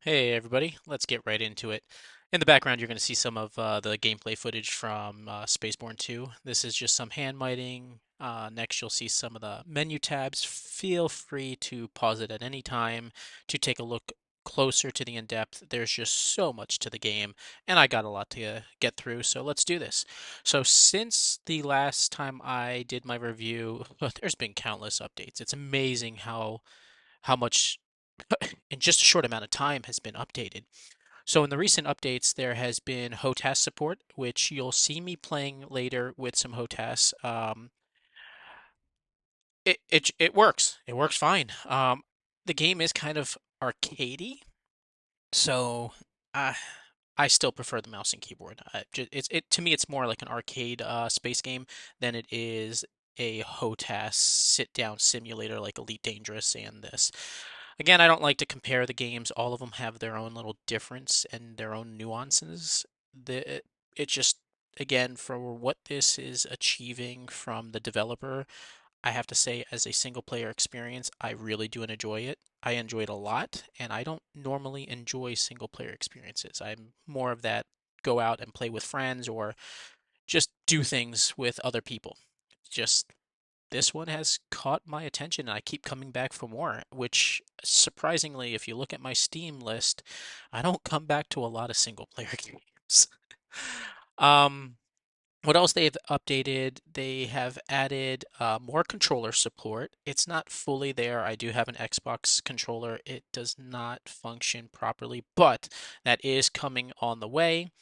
Hey everybody, let's get right into it. In the background, you're going to see some of the gameplay footage from Spacebourne 2. This is just some hand mighting. Next, you'll see some of the menu tabs. Feel free to pause it at any time to take a look closer to the in-depth. There's just so much to the game, and I got a lot to get through, so let's do this. So since the last time I did my review, there's been countless updates. It's amazing how much in just a short amount of time has been updated. So in the recent updates, there has been HOTAS support, which you'll see me playing later with some HOTAS. It works. It works fine. The game is kind of arcadey, so uh, I still prefer the mouse and keyboard. It to me, it's more like an arcade space game than it is a HOTAS sit-down simulator like Elite Dangerous and this. Again, I don't like to compare the games. All of them have their own little difference and their own nuances. It just, again, for what this is achieving from the developer, I have to say, as a single player experience, I really do enjoy it. I enjoy it a lot, and I don't normally enjoy single player experiences. I'm more of that go out and play with friends or just do things with other people. Just this one has caught my attention and I keep coming back for more, which surprisingly, if you look at my Steam list, I don't come back to a lot of single player games. Um, what else they've updated? They have added more controller support. It's not fully there. I do have an Xbox controller. It does not function properly, but that is coming on the way.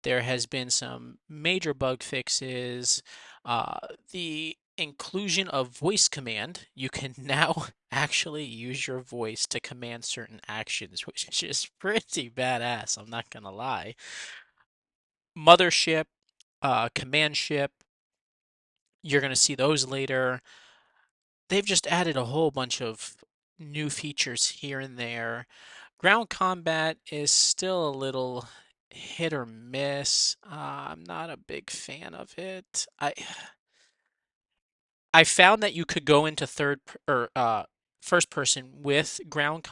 There has been some major bug fixes. The inclusion of voice command, you can now actually use your voice to command certain actions, which is just pretty badass, I'm not gonna lie. Mothership, command ship, you're gonna see those later. They've just added a whole bunch of new features here and there. Ground combat is still a little hit or miss. I'm not a big fan of it. I found that you could go into or first person with ground.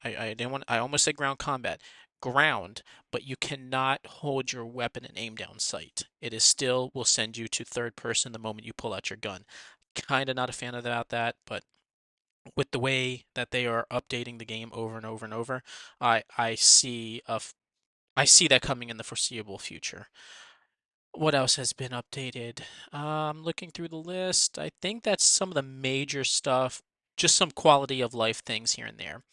I didn't want I almost said ground combat. Ground, but you cannot hold your weapon and aim down sight. It is still will send you to third person the moment you pull out your gun. Kind of not a fan about that, but with the way that they are updating the game over and over and over, I see I see that coming in the foreseeable future. What else has been updated? Looking through the list, I think that's some of the major stuff, just some quality of life things here and there.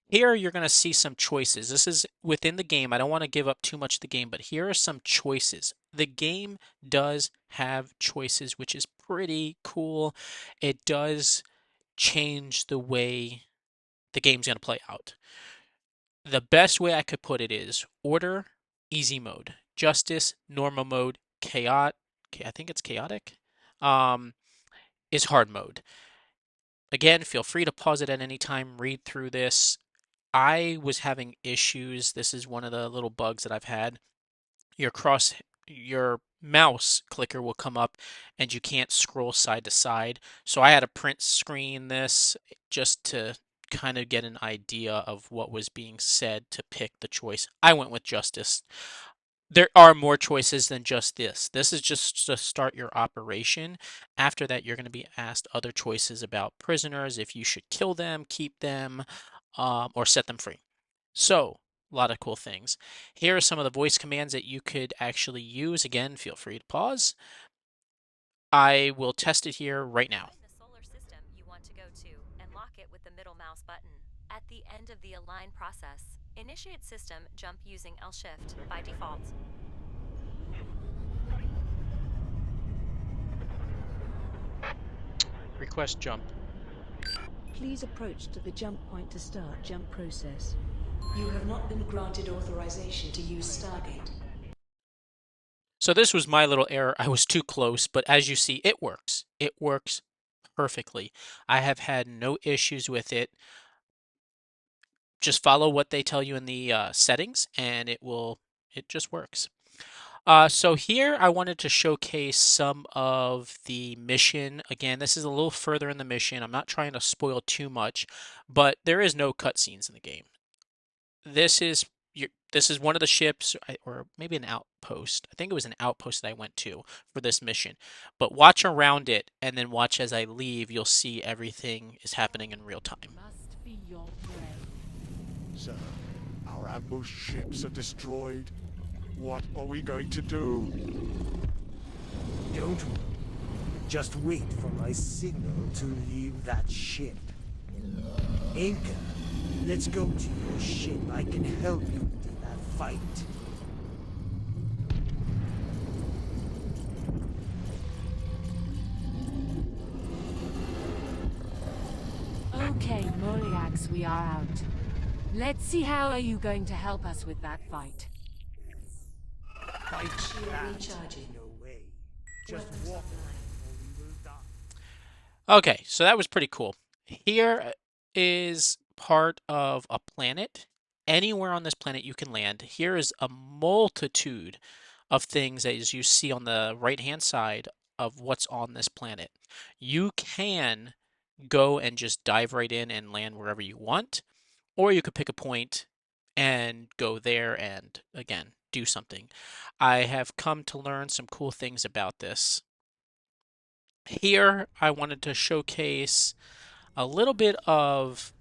Here you're going to see some choices. This is within the game. I don't want to give up too much of the game, but here are some choices. The game does have choices, which is pretty cool. It does change the way the game's going to play out. The best way I could put it is order, easy mode, justice, normal mode, chaotic. I think it's chaotic. Um, is hard mode. Again, feel free to pause it at any time. Read through this. I was having issues. This is one of the little bugs that I've had. Your your mouse clicker will come up and you can't scroll side to side. So I had to print screen this just to kind of get an idea of what was being said to pick the choice. I went with justice. There are more choices than just this. This is just to start your operation. After that, you're going to be asked other choices about prisoners, if you should kill them, keep them, or set them free. So, a lot of cool things. Here are some of the voice commands that you could actually use. Again, feel free to pause. I will test it here right now. Find the solar system you want to go to and lock it with the middle mouse button. At the end of the align process, initiate system jump using L shift by default. Request jump. Please approach to the jump point to start jump process. You have not been granted authorization to use Stargate. So this was my little error. I was too close, but as you see, it works. It works perfectly. I have had no issues with it. Just follow what they tell you in the settings, and it just works. So here I wanted to showcase some of the mission. Again, this is a little further in the mission. I'm not trying to spoil too much, but there is no cutscenes in the game. this is this is one of the ships, or maybe an outpost. I think it was an outpost that I went to for this mission. But watch around it, and then watch as I leave. You'll see everything is happening in real time. Must be your brain. Sir, our ambush ships are destroyed. What are we going to do? Don't worry. Just wait for my signal to leave that ship. Inca, let's go to your ship. I can help you in that fight. Okay, Moriax, we are out. Let's see how are you going to help us with that fight. Fight Shield that. recharging. No way. Just Weapons walk offline. or we will die. Okay, so that was pretty cool. Here is part of a planet. Anywhere on this planet you can land. Here is a multitude of things as you see on the right-hand side of what's on this planet. You can go and just dive right in and land wherever you want, or you could pick a point and go there and, again, do something. I have come to learn some cool things about this. Here, I wanted to showcase a little bit of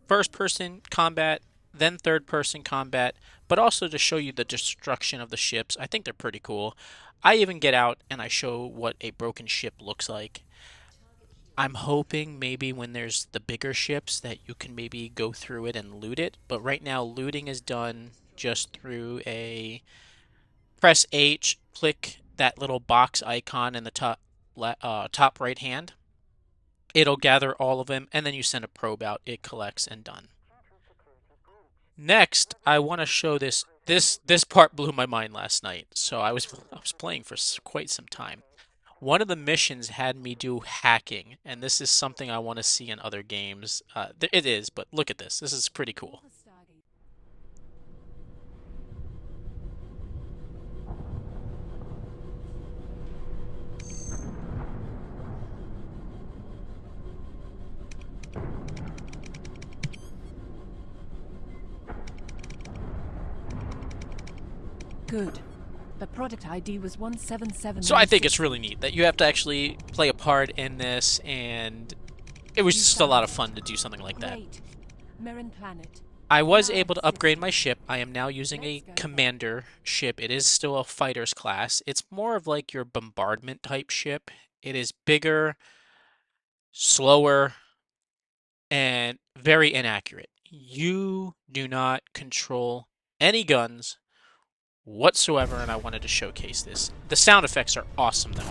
first person combat, then third person combat, but also to show you the destruction of the ships. I think they're pretty cool. I even get out and I show what a broken ship looks like. I'm hoping maybe when there's the bigger ships that you can maybe go through it and loot it, but right now looting is done just through a press H, click that little box icon in the top right hand. It'll gather all of them, and then you send a probe out. It collects and done. Next, I want to show this. This part blew my mind last night. So I was playing for quite some time. One of the missions had me do hacking, and this is something I want to see in other games. It is, but look at this. This is pretty cool. Good. The product ID was 177. So I think it's really neat that you have to actually play a part in this, and it was just a lot of fun to do something like that. Great. Mirren Planet. I was able to upgrade my ship. I am now using a commander ship. It is still a fighter's class. It's more of like your bombardment type ship. It is bigger, slower, and very inaccurate. You do not control any guns whatsoever, and I wanted to showcase this. The sound effects are awesome, though.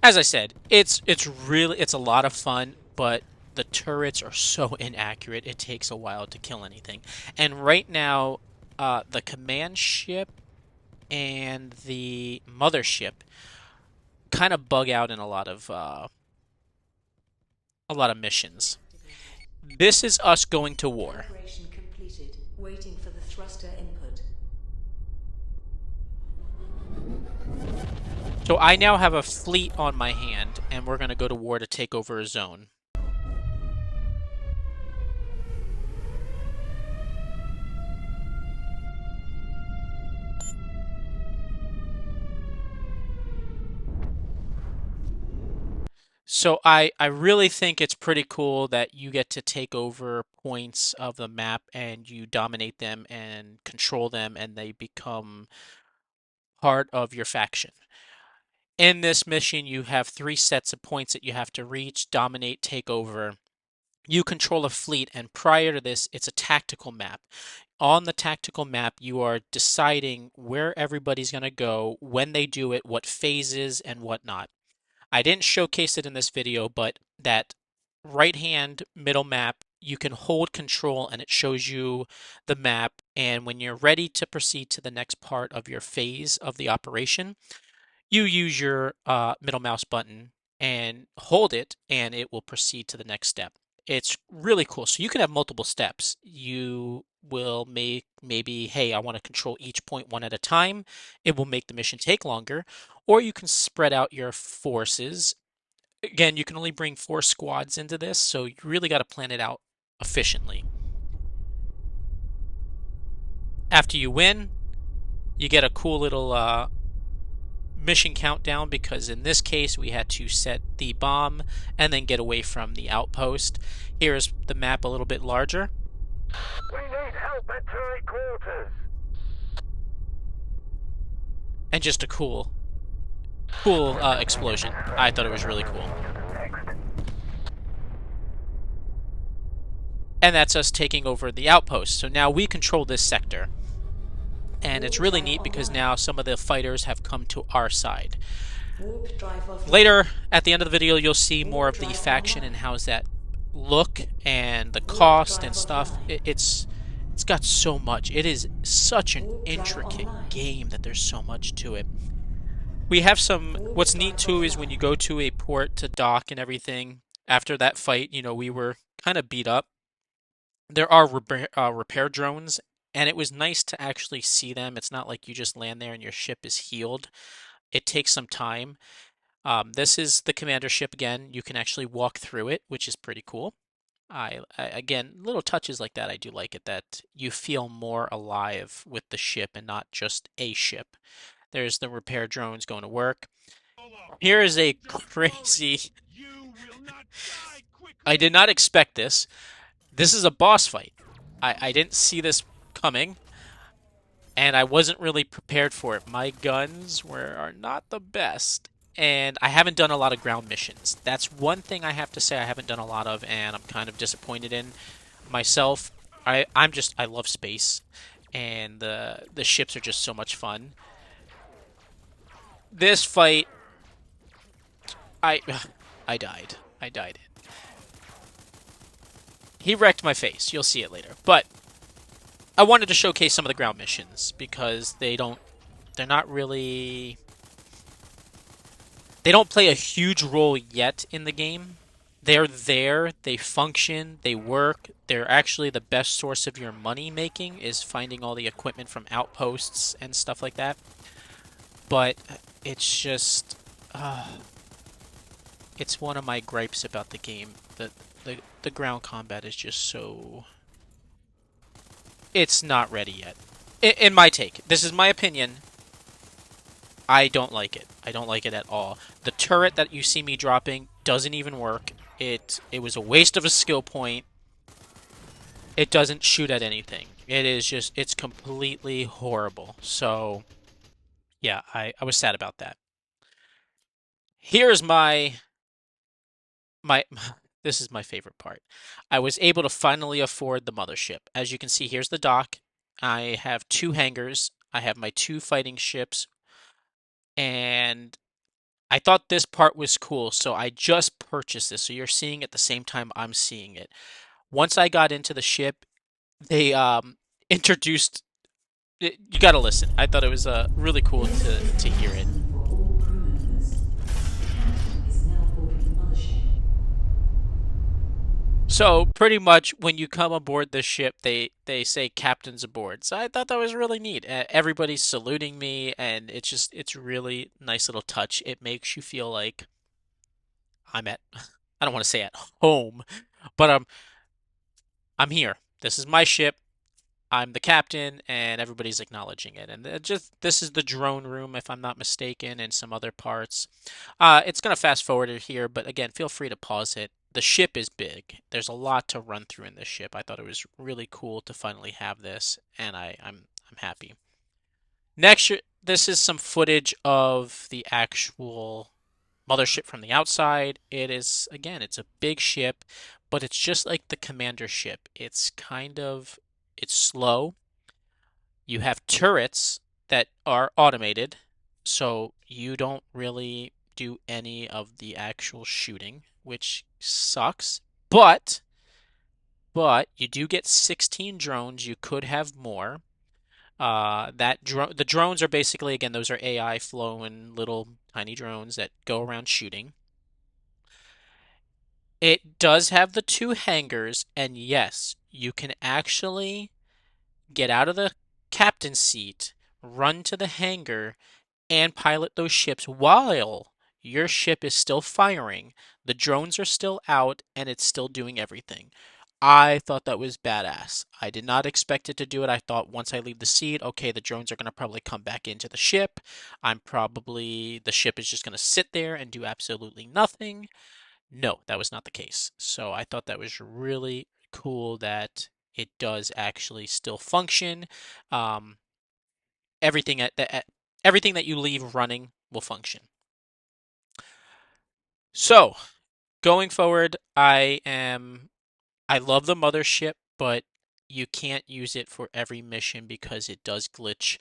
As I said, it's a lot of fun, but the turrets are so inaccurate. It takes a while to kill anything. And right now, the command ship and the mothership kind of bug out in a lot of missions. This is us going to war. Calibration completed. Waiting for the thruster input. So I now have a fleet on my hand, and we're going to go to war to take over a zone. So I really think it's pretty cool that you get to take over points of the map and you dominate them and control them, and they become part of your faction. In this mission, you have 3 sets of points that you have to reach, dominate, take over. You control a fleet, and prior to this, it's a tactical map. On the tactical map, you are deciding where everybody's going to go, when they do it, what phases, and whatnot. I didn't showcase it in this video, but that right-hand middle map, you can hold control and it shows you the map. And when you're ready to proceed to the next part of your phase of the operation, you use your middle mouse button and hold it, and it will proceed to the next step. it's really cool. So you can have multiple steps. You will make maybe, hey, I want to control each point one at a time. It will make the mission take longer. Or you can spread out your forces. Again, you can only bring 4 squads into this, so you really got to plan it out efficiently. After you win, you get a cool little mission countdown because in this case we had to set the bomb and then get away from the outpost. Here's the map a little bit larger. We need help at turret quarters. And just a cool explosion. I thought it was really cool. And that's us taking over the outpost. So now we control this sector. And it's really neat because now some of the fighters have come to our side. Warp drive offline. Later, at the end of the video, you'll see more of the faction and how's that look and the cost and stuff. It's got so much. It is such an intricate game that there's so much to it. We have some. What's neat too is when you go to a port to dock and everything. After that fight, you know, we were kind of beat up. There are repair drones, and it was nice to actually see them. It's not like you just land there and your ship is healed. It takes some time. This is the commander ship again. You can actually walk through it, which is pretty cool. Again, little touches like that, I do like it, that you feel more alive with the ship and not just a ship. There's the repair drones going to work. Here is a crazy. I did not expect this. This is a boss fight. I didn't see this coming, and I wasn't really prepared for it. My guns are not the best, and I haven't done a lot of ground missions. That's one thing I have to say I haven't done a lot of, and I'm kind of disappointed in myself. I love space, and the ships are just so much fun. This fight, I I died. I died. He wrecked my face. You'll see it later. But I wanted to showcase some of the ground missions because they're not really, they don't play a huge role yet in the game. They're there, they function, they work. They're actually the best source of your money making is finding all the equipment from outposts and stuff like that. But it's just, it's one of my gripes about the game. The ground combat is just so, it's not ready yet. In my take, this is my opinion. I don't like it. I don't like it at all. The turret that you see me dropping doesn't even work. It was a waste of a skill point. It doesn't shoot at anything. It is just, it's completely horrible. So, yeah, I was sad about that. Here's my this is my favorite part. I was able to finally afford the mothership. As you can see, here's the dock. I have 2 hangars. I have my 2 fighting ships. And I thought this part was cool, so I just purchased this. So you're seeing it at the same time I'm seeing it. Once I got into the ship, they introduced. You gotta listen. I thought it was really cool to hear it. For all crew members. Captain is now boarding the mothership. So pretty much when you come aboard the ship, they say captain's aboard. So I thought that was really neat. Everybody's saluting me, and it's really nice little touch. It makes you feel like I'm at, I don't want to say at home, but I'm here. This is my ship. I'm the captain, and everybody's acknowledging it. And this is the drone room, if I'm not mistaken, and some other parts. It's gonna fast forward it here, but again, feel free to pause it. The ship is big. There's a lot to run through in this ship. I thought it was really cool to finally have this, and I'm happy. Next, this is some footage of the actual mothership from the outside. It is, again, it's a big ship, but it's just like the commander ship. It's slow. You have turrets that are automated, so you don't really do any of the actual shooting, which sucks. But you do get 16 drones. You could have more. The drones are basically, again, those are AI flowing little tiny drones that go around shooting. It does have the two hangars, and yes, you can actually get out of the captain's seat, run to the hangar, and pilot those ships while your ship is still firing. The drones are still out, and it's still doing everything. I thought that was badass. I did not expect it to do it. I thought once I leave the seat, okay, the drones are going to probably come back into the ship. The ship is just going to sit there and do absolutely nothing. No, that was not the case. So I thought that was really cool that it does actually still function. Um, everything that you leave running will function. So going forward, I love the mothership, but you can't use it for every mission because it does glitch.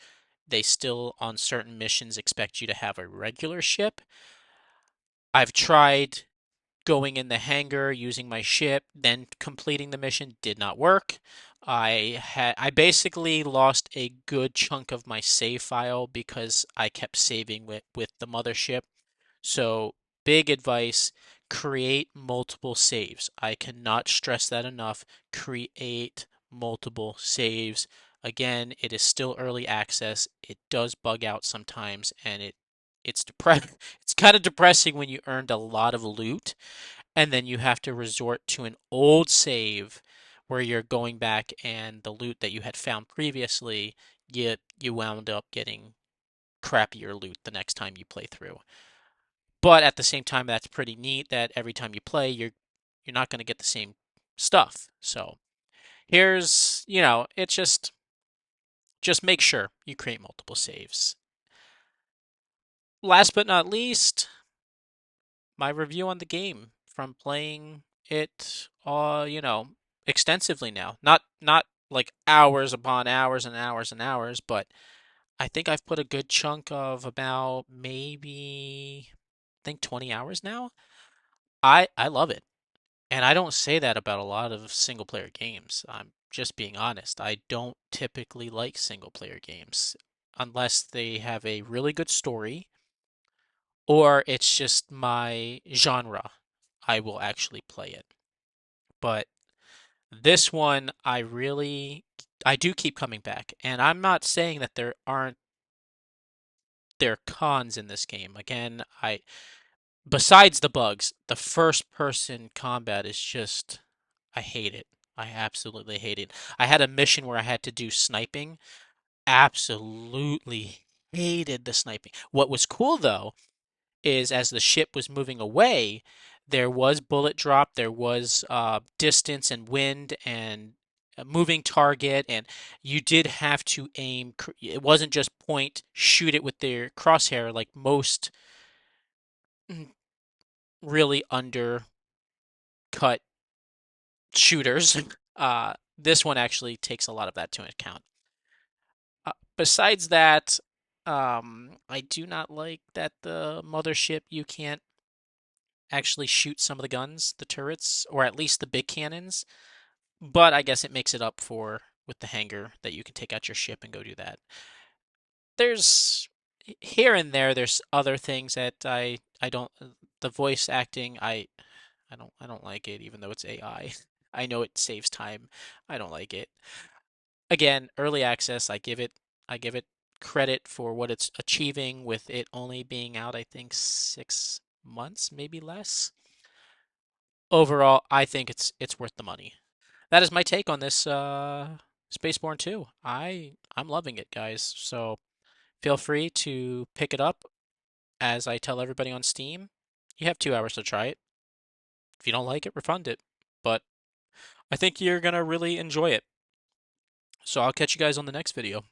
They still, on certain missions, expect you to have a regular ship. I've tried going in the hangar using my ship, then completing the mission did not work. I basically lost a good chunk of my save file because I kept saving with the mothership. So, big advice, create multiple saves. I cannot stress that enough. Create multiple saves. Again, it is still early access. It does bug out sometimes, and it's it's kind of depressing when you earned a lot of loot and then you have to resort to an old save where you're going back and the loot that you had found previously, you wound up getting crappier loot the next time you play through. But at the same time, that's pretty neat that every time you play, you're not going to get the same stuff. So it's just make sure you create multiple saves. Last but not least, my review on the game from playing it extensively now. Not like hours upon hours and hours and hours, but I think I've put a good chunk of about maybe I think 20 hours now. I love it. And I don't say that about a lot of single player games. I'm just being honest. I don't typically like single player games unless they have a really good story or it's just my genre. I will actually play it. But this one, I do keep coming back. And I'm not saying that there are cons in this game. Again, besides the bugs, the first person combat is just, I hate it. I absolutely hate it. I had a mission where I had to do sniping. Absolutely hated the sniping. What was cool though is as the ship was moving away, there was bullet drop, there was distance and wind and a moving target, and you did have to aim. It wasn't just point, shoot it with their crosshair like most mm, really undercut shooters. This one actually takes a lot of that to account. Besides that, I do not like that the mothership you can't actually shoot some of the guns, the turrets, or at least the big cannons. But I guess it makes it up for with the hangar that you can take out your ship and go do that. There's here and there's other things that I don't the voice acting I don't like it even though it's AI. I know it saves time. I don't like it. Again, early access, I give it credit for what it's achieving with it only being out I think 6 months, maybe less. Overall, I think it's worth the money. That is my take on this Spaceborne 2. I'm loving it, guys. So feel free to pick it up as I tell everybody on Steam. You have 2 hours to try it. If you don't like it, refund it. But I think you're gonna really enjoy it. So I'll catch you guys on the next video.